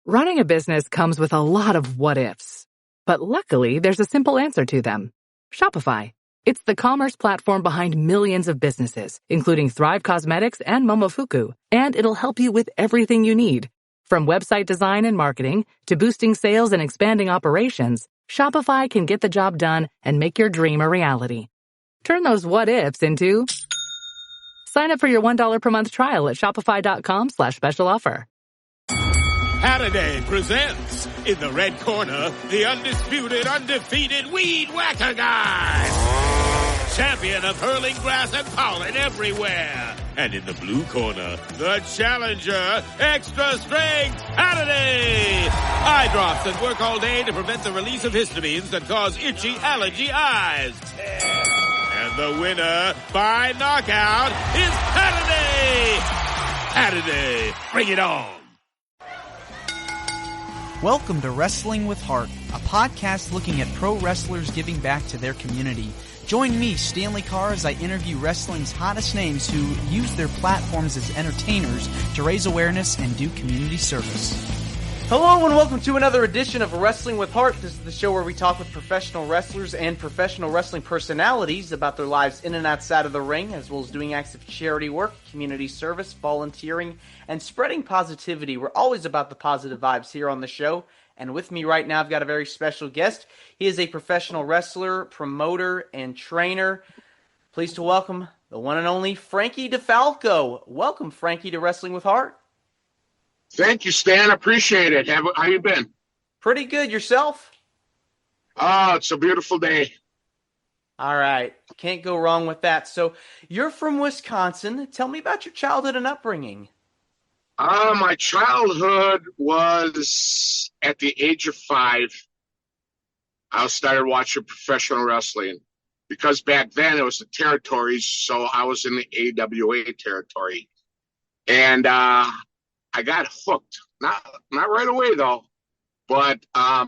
Running a business comes with a lot of what-ifs. But luckily, there's a simple answer to them. Shopify. It's the commerce platform behind millions of businesses, including Thrive Cosmetics and Momofuku. And it'll help you with everything you need. From website design and marketing to boosting sales and expanding operations, Shopify can get the job done and make your dream a reality. Turn those what-ifs into... Sign up for your $1 per month trial at shopify.com/special offer. Halliday presents, in the red corner, the undisputed, undefeated Weed Whacker Guy. Champion of hurling grass and pollen everywhere. And in the blue corner, the challenger, extra strength, Halliday. Eye drops that work all day to prevent the release of histamines that cause itchy allergy eyes. And the winner by knockout is Halliday. Halliday, bring it on. Welcome to Wrestling with Heart, a podcast looking at pro wrestlers giving back to their community. Join me, Stanley Carr, as I interview wrestling's hottest names who use their platforms as entertainers to raise awareness and do community service. Hello and welcome to another edition of Wrestling with Heart. This is the show where we talk with professional wrestlers and professional wrestling personalities about their lives in and outside of the ring, as well as doing acts of charity work, community service, volunteering, and spreading positivity. We're always about the positive vibes here on the show. And with me right now, I've got a very special guest. He is a professional wrestler, promoter, and trainer. Pleased to welcome the one and only Frankie DeFalco. Welcome, Frankie, to Wrestling with Heart. Thank you, Stan. Appreciate it. How you been? Pretty good. Yourself? Oh, it's a beautiful day. All right. Can't go wrong with that. So you're from Wisconsin. Tell me about your childhood and upbringing. My childhood was at the age of 5. I started watching professional wrestling because back then it was the territories. So I was in the AWA territory, and I got hooked. Not right away though, but I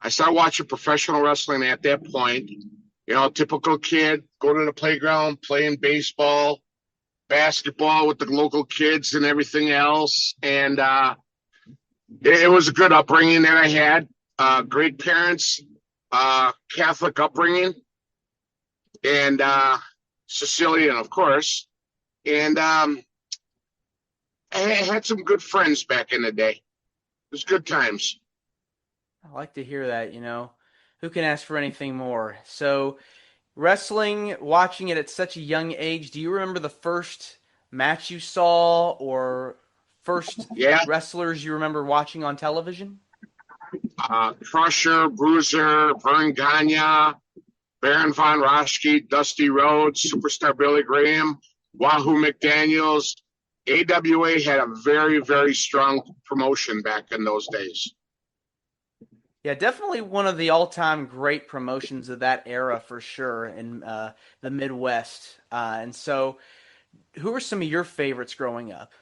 started watching professional wrestling at that point. You know, typical kid, go to the playground, playing baseball, basketball with the local kids and everything else. And it was a good upbringing that I had. Great parents, Catholic upbringing, and Sicilian, of course. And I had some good friends back in the day. It was good times. I like to hear that, you know. Who can ask for anything more? So, wrestling, watching it at such a young age, do you remember the first match you saw or first wrestlers you remember watching on television? Crusher, Bruiser, Vern Gagne, Baron Von Raschke, Dusty Rhodes, Superstar Billy Graham, Wahoo McDaniels. AWA had a very, very strong promotion back in those days. Yeah, definitely one of the all-time great promotions of that era for sure in the Midwest. And so, who are some of your favorites growing up?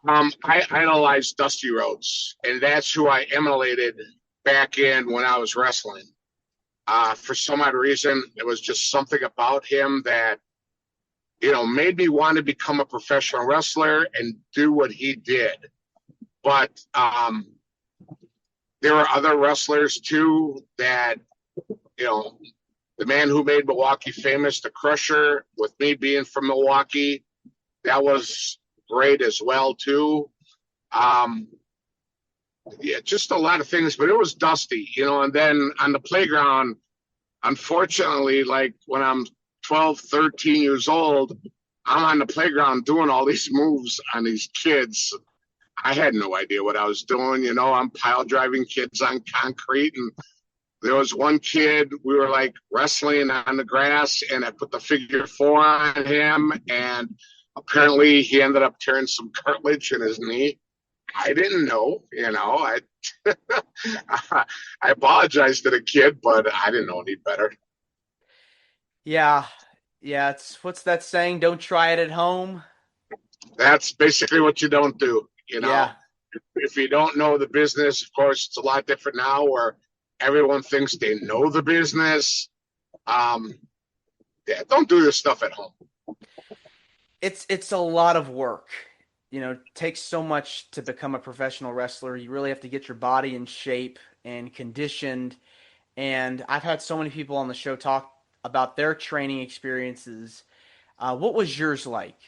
I idolized Dusty Rhodes, and that's who I emulated back in when I was wrestling. For some odd reason, it was just something about him that, you know, made me want to become a professional wrestler and do what he did. But there were other wrestlers, too, that, you know, the man who made Milwaukee famous, the Crusher, with me being from Milwaukee, that was great as well, too. Yeah, just a lot of things, but it was Dusty, you know. And then on the playground, unfortunately, like when I'm 12, 13 years old, I'm on the playground doing all these moves on these kids. I had no idea what I was doing. You know, I'm pile driving kids on concrete. And there was one kid, we were like wrestling on the grass, and I put the figure 4 on him. And apparently he ended up tearing some cartilage in his knee. I didn't know, you know. I apologized to the kid, but I didn't know any better. Yeah, it's what's that saying? Don't try it at home. That's basically what you don't do, you know. Yeah. If you don't know the business, of course, it's a lot different now where everyone thinks they know the business. Don't do this stuff at home. It's a lot of work. takes so much to become a professional wrestler. You really have to get your body in shape and conditioned. And I've had so many people on the show talk about their training experiences. What was yours like?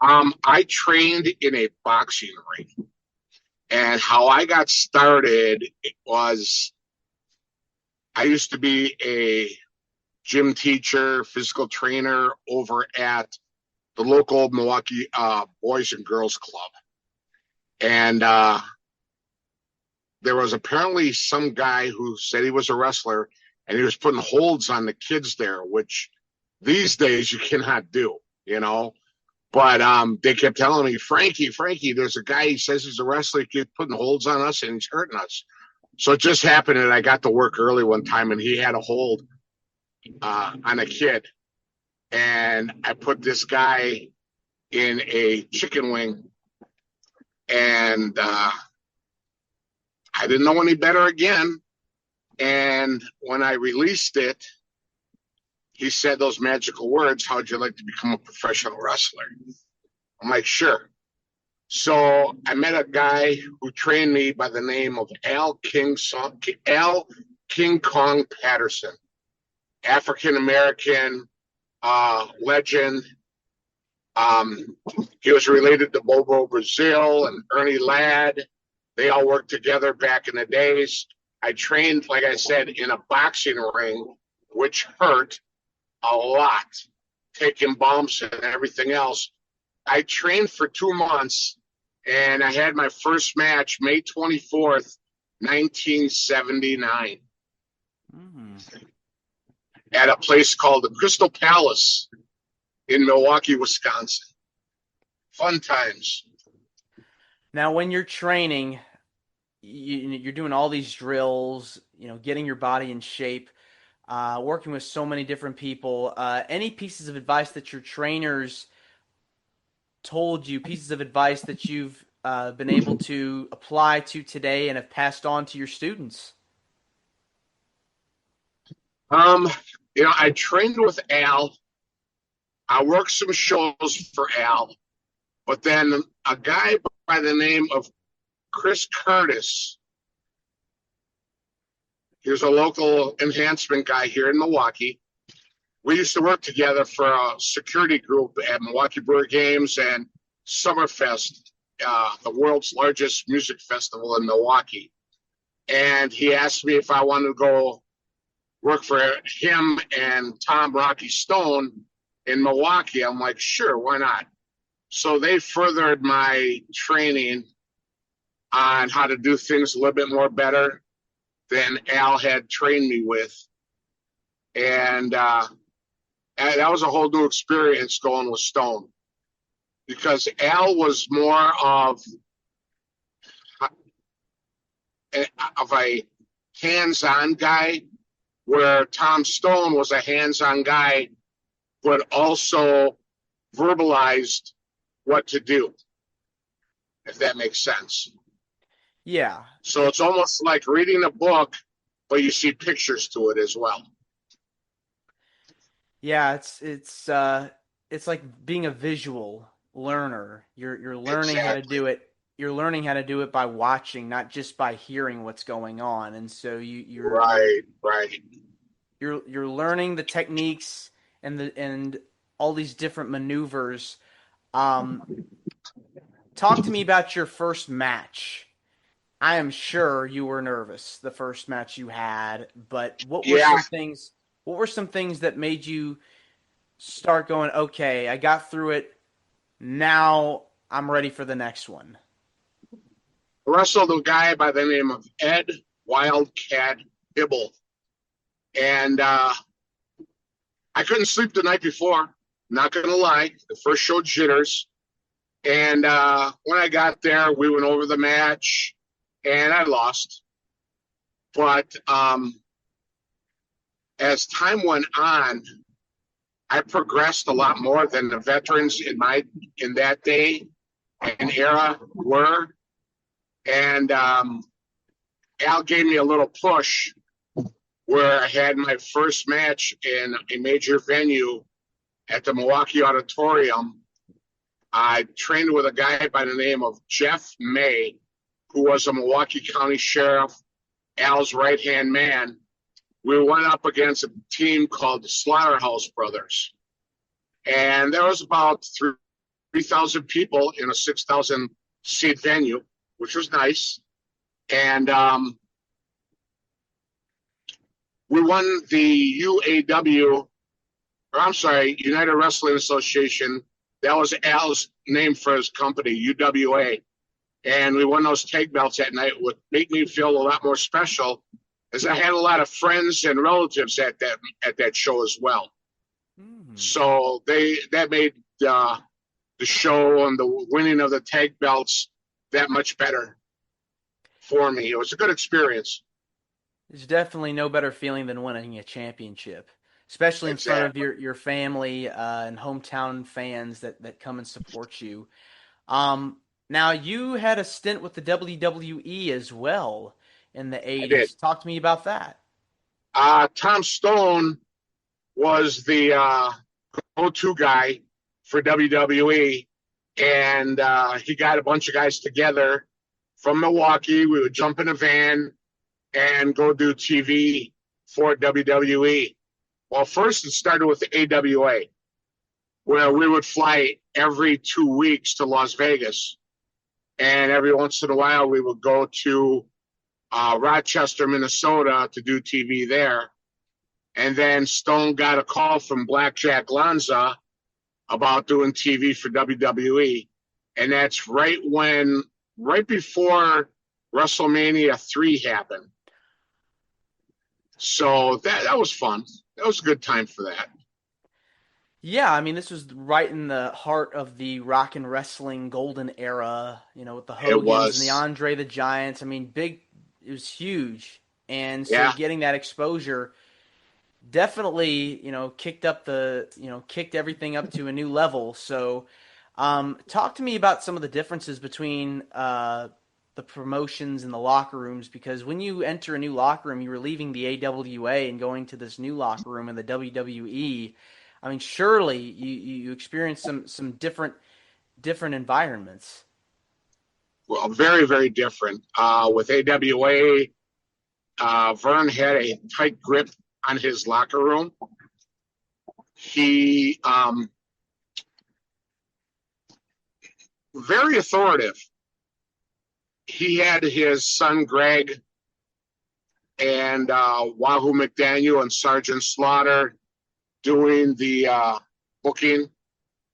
I trained in a boxing ring, and how I got started was I used to be a gym teacher, physical trainer over at the local Milwaukee Boys and Girls Club. And there was apparently some guy who said he was a wrestler, and he was putting holds on the kids there, which these days you cannot do, But they kept telling me, Frankie, there's a guy, he says he's a wrestler, he keeps putting holds on us, and he's hurting us. So it just happened that I got to work early one time, and he had a hold on a kid. And I put this guy in a chicken wing, and I didn't know any better again. And when I released it, he said those magical words, "How'd you like to become a professional wrestler?" I'm like, sure. So I met a guy who trained me by the name of Al King Kong Patterson, African-American legend. He was related to Bobo Brazil and Ernie Ladd. They all worked together back in the days. I trained, like I said, in a boxing ring, which hurt a lot, taking bumps and everything else. I trained for 2 months, and I had my first match May 24th, 1979, at a place called the Crystal Palace in Milwaukee, Wisconsin. Fun times. Now, when you're training, you're doing all these drills, getting your body in shape, working with so many different people. Any pieces of advice that your trainers told you, pieces of advice that you've been able to apply to today and have passed on to your students? I trained with Al. I worked some shows for Al, but then a guy by the name of Chris Curtis, he was a local enhancement guy here in Milwaukee. We used to work together for a security group at Milwaukee Brewer Games and Summerfest, the world's largest music festival in Milwaukee. And he asked me if I wanted to go work for him and Tom Rocky Stone in Milwaukee. I'm like, sure, why not? So they furthered my training on how to do things a little bit more better than Al had trained me with. And that was a whole new experience going with Stone, because Al was more of a hands-on guy, where Tom Stone was a hands-on guy, but also verbalized what to do, if that makes sense. Yeah. So it's almost like reading a book, but you see pictures to it as well. Yeah, it's like being a visual learner. You're learning how to do it. You're learning how to do it by watching, not just by hearing what's going on. And so you're right. You're learning the techniques and all these different maneuvers. Talk to me about your first match. I am sure you were nervous the first match you had, but what were some things that made you start going, okay, I got through it, now I'm ready for the next one? I wrestled a guy by the name of Ed Wildcat Hibble. And I couldn't sleep the night before, not going to lie. The first show jitters. And when I got there, we went over the match, and I lost. But as time went on, I progressed a lot more than the veterans in that day and era were. And Al gave me a little push where I had my first match in a major venue at the Milwaukee Auditorium. I trained with a guy by the name of Jeff May, who was a Milwaukee County Sheriff, Al's right-hand man. We went up against a team called the Slaughterhouse Brothers. And there was about 3,000 people in a 6,000 seat venue, which was nice. And we won the United Wrestling Association. That was Al's name for his company, UWA. And we won those tag belts that night, would make me feel a lot more special, as I had a lot of friends and relatives at that show as well. Mm-hmm. So that made the show and the winning of the tag belts that much better for me. It was a good experience. There's definitely no better feeling than winning a championship, especially in front of your family and hometown fans that come and support you. Now, you had a stint with the WWE as well in the 80s. Talk to me about that. Tom Stone was the go-to guy for WWE, and he got a bunch of guys together from Milwaukee. We would jump in a van and go do TV for WWE. Well, first it started with the AWA, where we would fly every 2 weeks to Las Vegas. And every once in a while, we would go to Rochester, Minnesota to do TV there. And then Stone got a call from Blackjack Lanza about doing TV for WWE. And that's right before WrestleMania 3 happened. So that was fun. That was a good time for that. Yeah, I mean, this was right in the heart of the rock and wrestling golden era, with the Hogans and the Andre the Giants. I mean, it was huge. And so getting that exposure definitely, kicked everything up to a new level. So talk to me about some of the differences between the promotions and the locker rooms, because when you enter a new locker room, you were leaving the AWA and going to this new locker room in the WWE. I mean, surely you experienced some different environments. Well, very, very different. With AWA, Vern had a tight grip on his locker room. He very authoritative. He had his son Greg and Wahoo McDaniel and Sergeant Slaughter doing the booking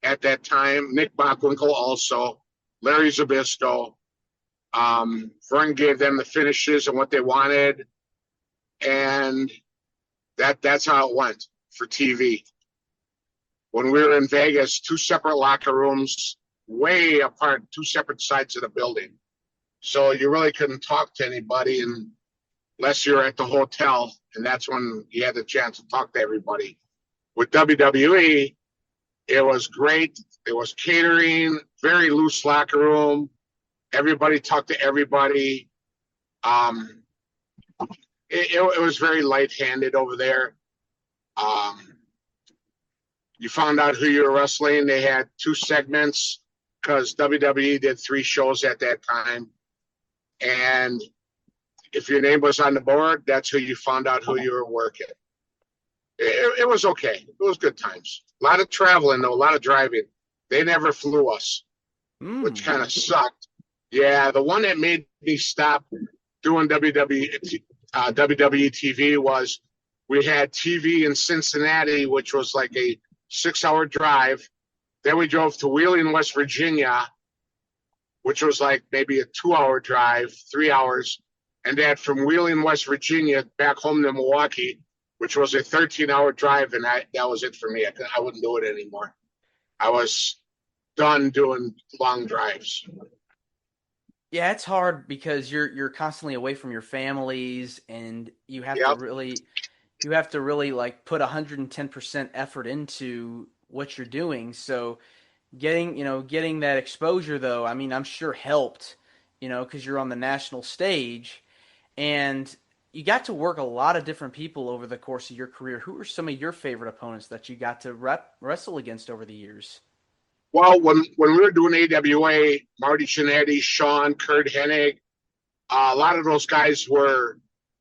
at that time. Nick Bockwinkel also, Larry Zbyszko. Vern gave them the finishes and what they wanted, and that's how it went for TV. When we were in Vegas, 2 separate locker rooms, way apart, 2 separate sides of the building. So you really couldn't talk to anybody unless you're at the hotel, and that's when you had the chance to talk to everybody. With WWE, it was great. It was catering, very loose locker room. Everybody talked to everybody. It was very light-handed over there. You found out who you were wrestling. They had 2 segments because WWE did 3 shows at that time. And if your name was on the board, that's who you found out who you were working. It was okay. It was good times. A lot of traveling, though, a lot of driving. They never flew us, which kind of sucked. Yeah, the one that made me stop doing WWE TV was we had TV in Cincinnati, which was like a 6-hour drive. Then we drove to Wheeling, West Virginia, which was like maybe a 2-hour drive, 3 hours. And then from Wheeling, West Virginia, back home to Milwaukee, which was a 13-hour drive, and that was it for me. I wouldn't do it anymore. I was done doing long drives. Yeah, it's hard because you're constantly away from your families, and you have to really like put 110% effort into what you're doing. So getting that exposure, though, I mean, I'm sure helped, because you're on the national stage, and you got to work a lot of different people over the course of your career. Who are some of your favorite opponents that you got to wrestle against over the years? Well, when we were doing AWA, Marty Jannetty, Sean, Kurt Hennig, a lot of those guys were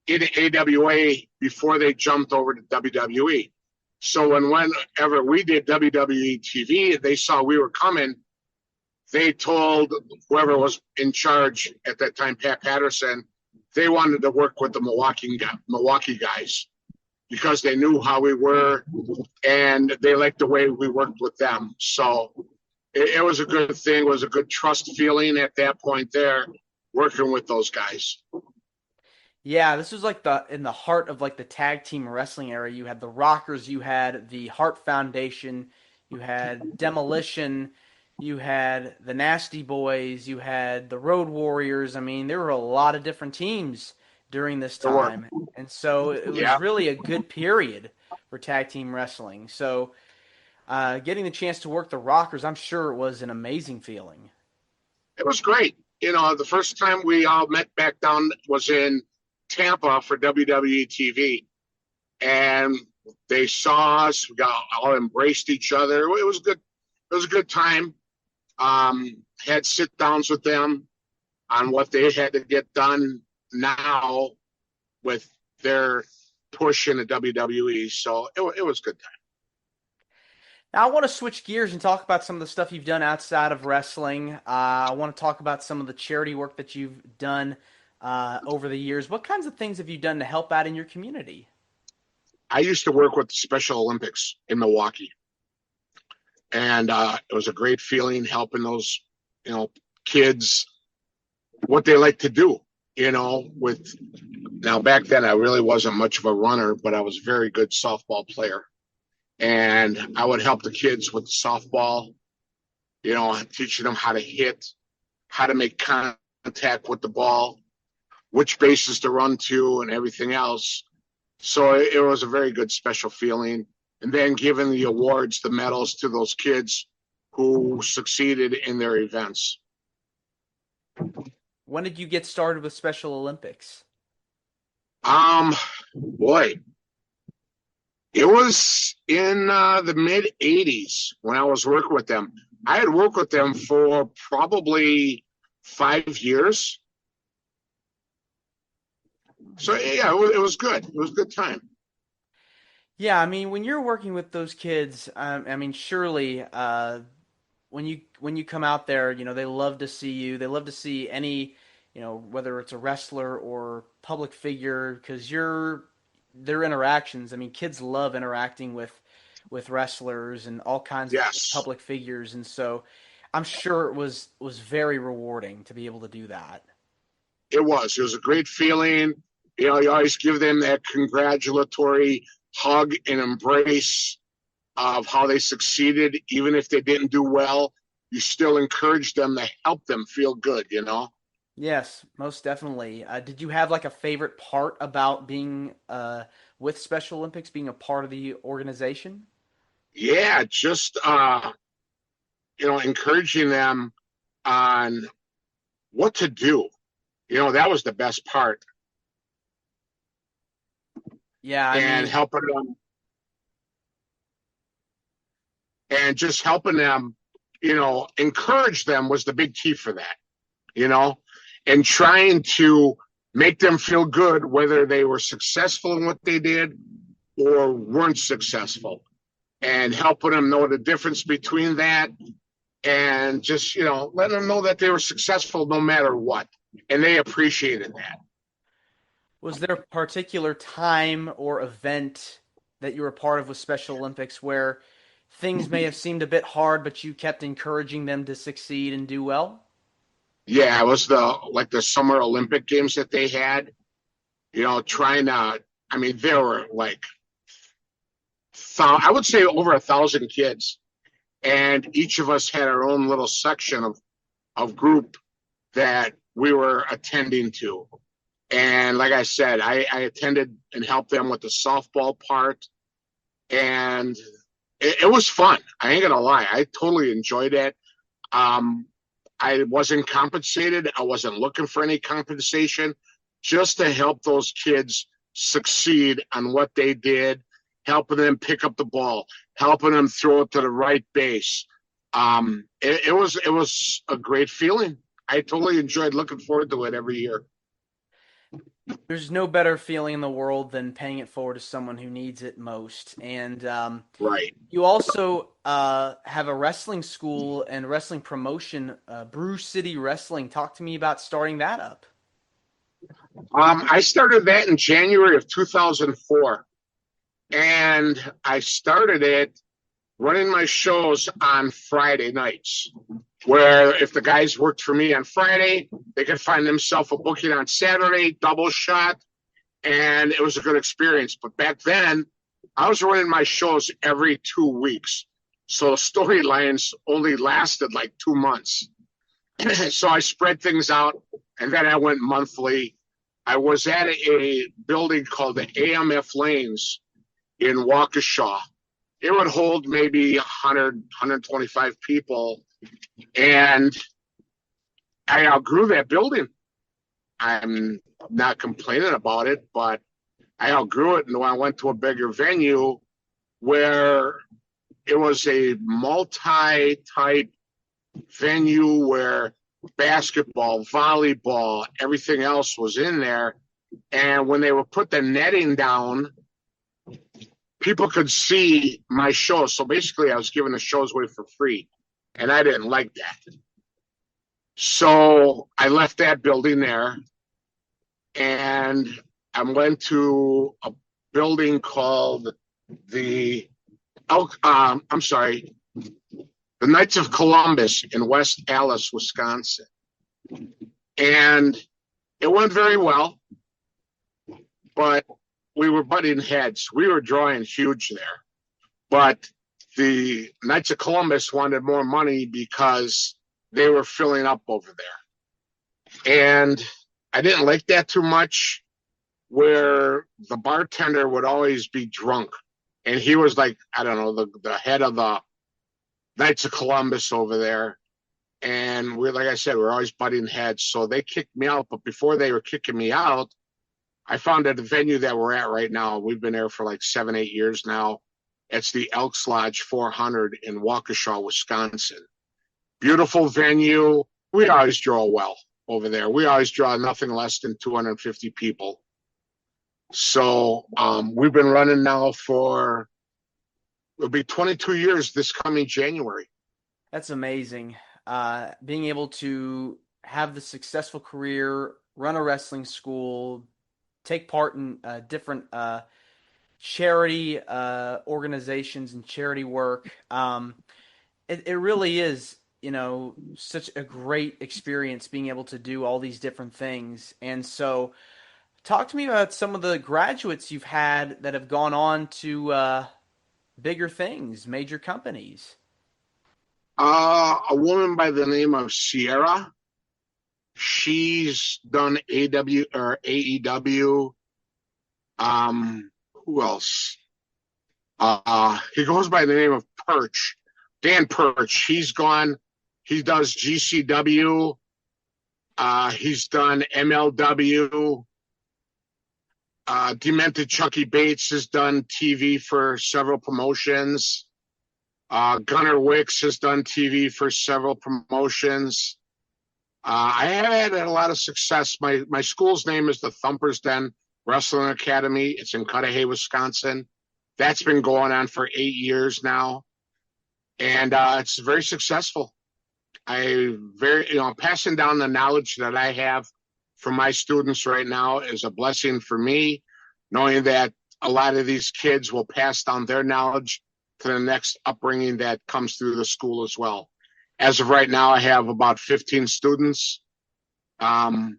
in AWA before they jumped over to WWE. So whenever we did WWE TV, they saw we were coming. They told whoever was in charge at that time, Pat Patterson, they wanted to work with the Milwaukee guys because they knew how we were and they liked the way we worked with them. So it was a good thing. It was a good trust feeling at that point there, working with those guys. Yeah, this was like in the heart of like the tag team wrestling era. You had the Rockers, you had the Hart Foundation, you had Demolition, you had the Nasty Boys, you had the Road Warriors. I mean, there were a lot of different teams during this time. And so it was really a good period for tag team wrestling. So getting the chance to work the Rockers, I'm sure it was an amazing feeling. It was great. You know, the first time we all met back down was in Tampa for WWE TV. And they saw us, we all embraced each other. It was good. It was a good time. Had sit downs with them on what they had to get done now with their push in the WWE. So it was a good time. Now I want to switch gears and talk about some of the stuff you've done outside of wrestling. I want to talk about some of the charity work that you've done over the years. What kinds of things have you done to help out in your community? I used to work with the Special Olympics in Milwaukee. And it was a great feeling helping those, kids, what they like to do, now back then I really wasn't much of a runner, but I was a very good softball player. And I would help the kids with the softball, teaching them how to hit, how to make contact with the ball, which bases to run to and everything else. So it was a very good special feeling. And then giving the awards, the medals to those kids who succeeded in their events. When did you get started with Special Olympics? Boy, it was in the mid 80s when I was working with them. I had worked with them for probably 5 years. So yeah, it was good. It was a good time. Yeah, I mean, when you're working with those kids, surely when you come out there, they love to see you. They love to see any, whether it's a wrestler or public figure, because their interactions. I mean, kids love interacting with wrestlers and all kinds of public figures, and so I'm sure it was very rewarding to be able to do that. It was a great feeling. You always give them that congratulatory hug and embrace of how they succeeded. Even if they didn't do well, you still encourage them to help them feel good, Yes, most definitely. Did you have like a favorite part about being with Special Olympics, being a part of the organization? Yeah, just encouraging them on what to do. That was the best part. Yeah, helping them, and just helping them, encourage them was the big key for that, and trying to make them feel good, whether they were successful in what they did or weren't successful, and helping them know the difference between that, and just, letting them know that they were successful no matter what, and they appreciated that. Was there a particular time or event that you were a part of with Special Olympics where things may have seemed a bit hard, but you kept encouraging them to succeed and do well? Yeah, it was the Summer Olympic Games that they had, trying to, there were I would say over 1,000 kids, and each of us had our own little section of group that we were attending to. And like I said, I attended and helped them with the softball part, and it was fun. I ain't gonna lie, I totally enjoyed it. I wasn't compensated. I wasn't looking for any compensation, just to help those kids succeed on what they did, helping them pick up the ball, helping them throw it to the right base, it was a great feeling. I totally enjoyed looking forward to it every year. There's no better feeling in the world than paying it forward to someone who needs it most. And Right. you also have a wrestling school and wrestling promotion, Brew City Wrestling. Talk to me about starting that up. I started that in January of 2004, and I started it running my shows on Friday nights, where if the guys worked for me on Friday, they could find themselves a booking on Saturday, double shot, and it was a good experience. But back then, I was running my shows every 2 weeks, so the storylines only lasted like 2 months. So I spread things out, and then I went monthly. I was at a building called the AMF Lanes in Waukesha. It would hold maybe 100, 125 people, and I outgrew that building. I'm not complaining about it, but I outgrew it, and I went to a bigger venue where it was a multi-type venue where basketball, volleyball, everything else was in there. And when they would put the netting down, people could see my shows. So basically, I was giving the shows away for free, and I didn't like that. So I left that building there, and I went to a building called the Knights of Columbus in West Allis, Wisconsin. And it went very well, but we were butting heads. We were drawing huge there. But the Knights of Columbus wanted more money because they were filling up over there. And I didn't like that too much, where the bartender would always be drunk. And he was like, I don't know, the head of the Knights of Columbus over there. And like I said, we're always butting heads. So they kicked me out. But before they were kicking me out, I found at the venue that we're at right now. We've been there for like 7, 8 years now. It's the Elks Lodge 400 in Waukesha, Wisconsin. Beautiful venue. We always draw well over there. We always draw nothing less than 250 people. So we've been running now for, it'll be 22 years this coming January. That's amazing. Being able to have the successful career, run a wrestling school, take part in different charity organizations and charity work. It really is, such a great experience being able to do all these different things. And so talk to me about some of the graduates you've had that have gone on to bigger things, major companies. A woman by the name of Sierra. She's done AEW. Who else? He goes by the name of Perch. Dan Perch. He's gone. He does GCW. He's done MLW. Demented Chucky Bates has done TV for several promotions. Gunnar Wicks has done TV for several promotions. I have had a lot of success. My school's name is the Thumpers Den Wrestling Academy. It's in Cudahy, Wisconsin. That's been going on for 8 years now, and it's very successful. Passing down the knowledge that I have from my students right now is a blessing for me, knowing that a lot of these kids will pass down their knowledge to the next upbringing that comes through the school as well. As of right now, I have about 15 students. And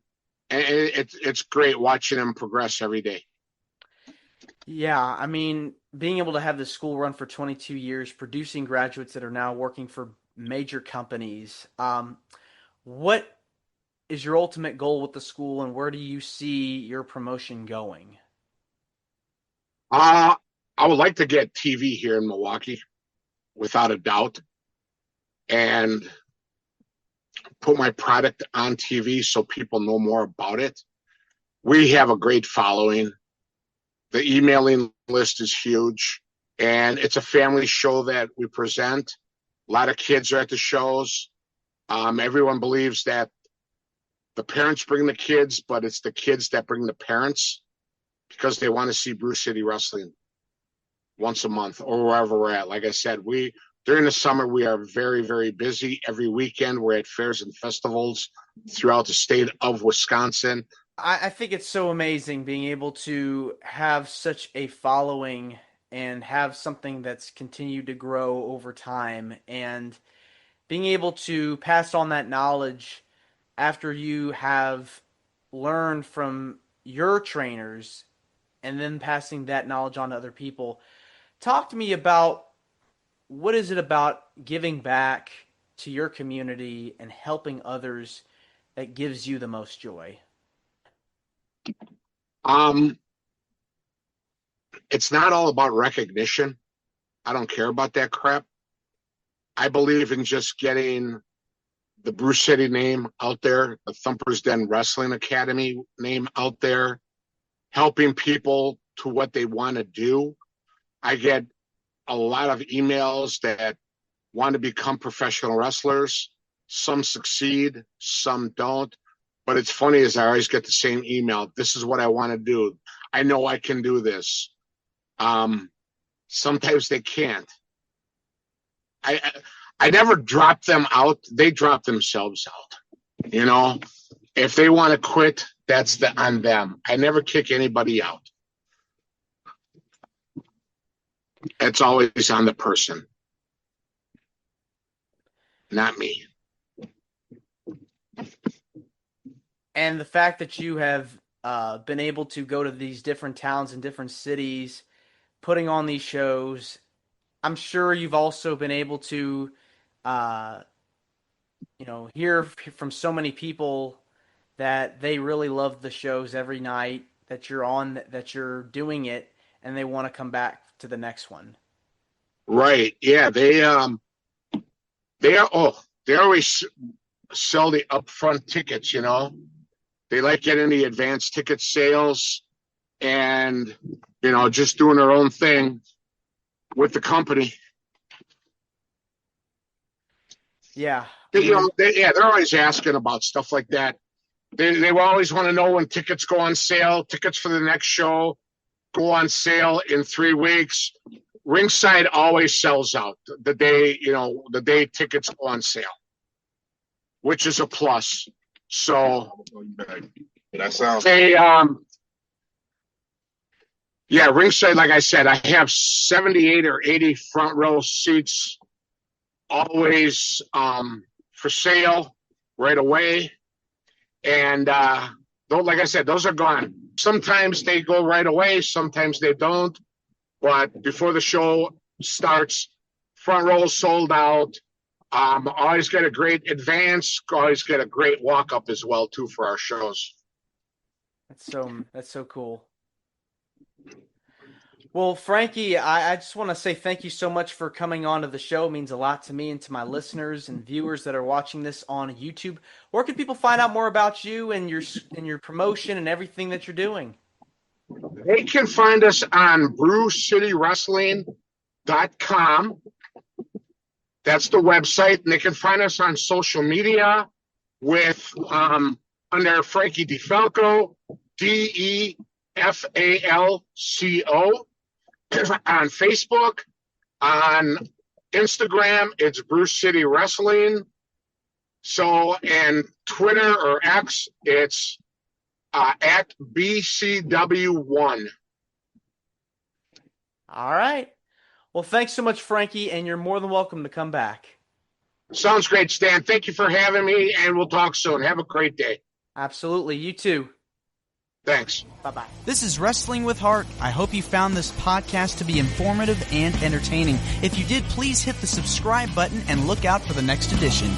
it's great watching them progress every day. Yeah, I mean, being able to have the school run for 22 years, producing graduates that are now working for major companies. What is your ultimate goal with the school, and where do you see your promotion going? I would like to get TV here in Milwaukee, without a doubt, and put my product on TV so people know more about it. We have a great following. The emailing list is huge, and it's a family show that we present. A lot of kids are at the shows. Everyone believes that the parents bring the kids, but it's the kids that bring the parents because they want to see Brew City Wrestling once a month or wherever we're at. Like I said, during the summer, we are very, very busy. Every weekend, we're at fairs and festivals throughout the state of Wisconsin. I think it's so amazing being able to have such a following and have something that's continued to grow over time, and being able to pass on that knowledge after you have learned from your trainers and then passing that knowledge on to other people. Talk to me about what is it about giving back to your community and helping others that gives you the most joy? It's not all about recognition. I don't care about that crap. I believe in just getting the Brew City name out there, the Thumper's Den Wrestling Academy name out there, helping people to what they want to do. I get a lot of emails that want to become professional wrestlers. Some succeed, some don't. But it's funny is I always get the same email. This is what I want to do. I know I can do this. Sometimes they can't. I never drop them out. They drop themselves out. You know, if they want to quit, that's on them. I never kick anybody out. It's always on the person, not me. And the fact that you have been able to go to these different towns and different cities, putting on these shows, I'm sure you've also been able to, hear from so many people that they really love the shows every night that you're on, that you're doing it, and they want to come back to the next one. Right. Yeah. They always sell the upfront tickets, you know. They like getting the advanced ticket sales and, just doing their own thing with the company. Yeah. They're always asking about stuff like that. They always want to know when tickets go on sale. Tickets for the next show go on sale in 3 weeks. Ringside always sells out the day tickets go on sale, which is a plus. So ringside, like I said, I have 78 or 80 front row seats always for sale right away. And like I said, those are gone. Sometimes they go right away, sometimes they don't. But before the show starts, front row sold out. Always get a great advance. Always get a great walk up as well too for our shows. That's so cool. Well, Frankie, I just want to say thank you so much for coming on to the show. It means a lot to me and to my listeners and viewers that are watching this on YouTube. Where can people find out more about you and your promotion and everything that you're doing? They can find us on brewcitywrestling.com. That's the website. And they can find us on social media with under Frankie DeFalco, DeFalco. On Facebook, on Instagram, it's Brew City Wrestling. So, and Twitter or X, it's at BCW1. All right. Well, thanks so much, Frankie, and you're more than welcome to come back. Sounds great, Stan. Thank you for having me, and we'll talk soon. Have a great day. Absolutely. You too. Thanks. Bye-bye. This is Wrestling with Heart. I hope you found this podcast to be informative and entertaining. If you did, please hit the subscribe button and look out for the next edition.